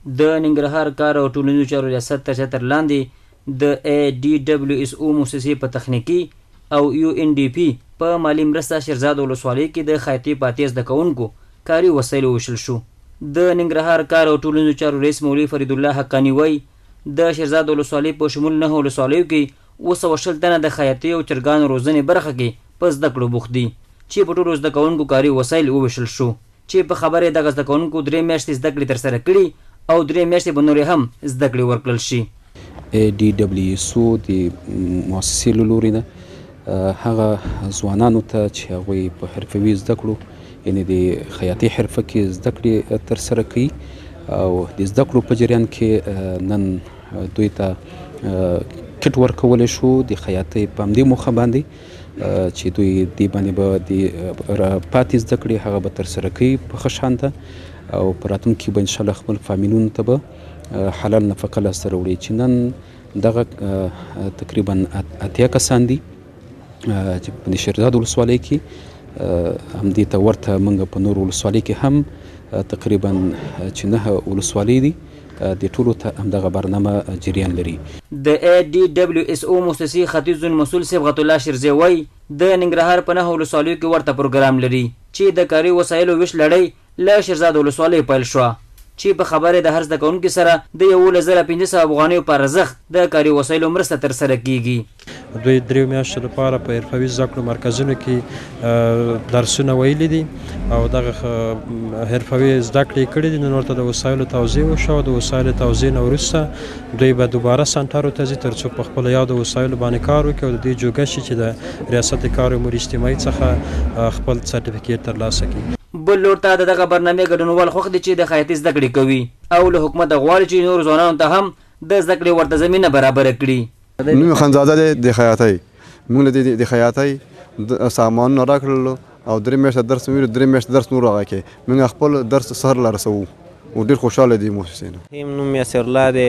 د ننګرهار کار او ټولنیزو چارو ریاست تر چتر لاندې د ADWSO موسسې په تخنیکي او UNDP په مالی مرسته شیرزاد ولسوالۍ کې د خیاطۍ په اتیا زده کوونکو کاري وسایل وویشل شو. د ننګرهار کار او ټولنیزو چارو رئیس مولوي فرید الله حقانی وایي د شیرزاد ولسوالۍ په شمول 9 ولسوالیو کې 220 تنه د خیاطۍ او چرګانو روزنې برخه کې په زده کړو بوخت دي چې په ټولو زده کوونکو کاري وسایل وویشل شو چې په خبره دغه زده کوونکو 3 میاشتې زده کړې ترسره کړي او 3 میاشتې به نورې هم زده کړې ورکړل شي. ADWSO د مؤسسې له لوري نه هغه ځوانانو ته چې هغوی په حرفوي زده کړو یعنې د خیاطۍ حرفه کې زده کړې ترسره کوي او د زده کړو په جریان کې نن دوی ته کټ ورکولی شو د خیاطۍ په همدې موخه باندې چې دوی دې باندې به د پاتې زده کړې هغه به ترسره کوي په ښه شانته او په راتلونکي کې به انشاءالله خپل فامیلونو ته به حلال نفقه لاسته راوړي چې نن دغه تقریبا 8 کسان دي چې په شیرزاد ولسوالۍ کې همدې ته ورته موږ په نور ولسوالۍ کې هم تقریبا چې 9 ولسوالۍ دي د ټولو ته همدغه برنامه جریان لري. د ADWSO موسسې ختیځ مسؤل صبغت الله شیرزی وایي د ننګرهار په 9 ولسوالیو کې ورته پروګرام لري چې د کاري وسایلو ویش لړۍ له شیرزاد ولسوالۍ پیل شوه چې په خبره د هر زده کوونکي سره د 11,500 افغانیو په ارزښت د کاري وسایلو مرسته ترسره کیږي. دوی 3 میاشتو لپاره په حرفوي زده کړو مرکزونو کې درسونه ویلي دي او دغه حرفوي زده کړې کړي دي. نن ورته د وسایلو توزیع وشوه. د وسایلو توزیع نه وروسته دوی به دوباره سنټرو ته ځي تر څو په خپلو یادو وسایلو باندې کار وکړي او د دې جوګه شي چې د ریاست کار امور اجتماعي څخه خپل سرټیفیکیټ ترلاسه کړي. بل لور ته دغه برنامې ګډونوال خوښ دي چې د خیاطۍ زده کړې کوي او له حکومته غواړي چې نورو ځوانانو ته هم د زده کړې ورته زمینه برابره کړي. نوم خانزاده دی د خیاطۍ. موږ د خیاطۍ سامانونه راکړل او 3 میاشتې درس مو 3 میاشتې درس نور راکې موږ خپل درس سهار لرسو او ډېر خوشاله دي موسسې نه. هم نوم یاسر الله دی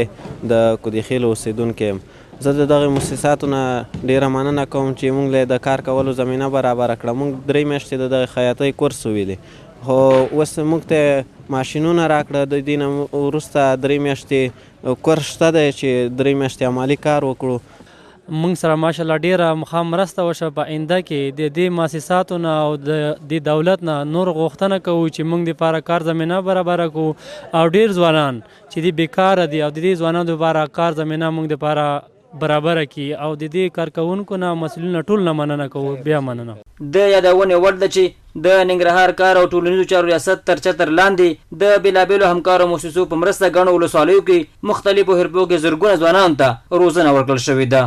د کودیخیل اوسیدونکی یم. زه د دغه مؤسساتو نه ډېره مننه کوم چې موږ له د کار کولو زمینه برابره کړه. موږ 3 میاشتې د دغه خیاطۍ کورس ویلی خو اوس موږ ته ماشینونه راکړه. د دې نه وروسته 3 میاشتې کورس شته دی چې 3 میاشتې عملي کار وکړو. موږ سره ماشاءالله ډیره مخام مرسته وشوه. په آینده کې د دې مؤسساتو نه او د دولت نه نور غوښتنه کوو چې موږ دپاره کار زمینه برابره کړو او ډیر ځوانان چې دي بیکاره دي او د دې ځوانانو دپاره کار زمینه موږ دپاره برابره کی او د دې کارکونکو نه مسؤلین ټول نه مننه کوو. بیا مننه. د یادونې وړ ده چې د ننګرهار کار او ټولنیزو چارو ریاست تر چتر لاندې د بېلابېلو همکارو مؤسسو په مرسته ګڼو ولسوالیو کې مختلفو حرفو کې زرګونه ځوانانو ته روزنه ورکړل شوې ده.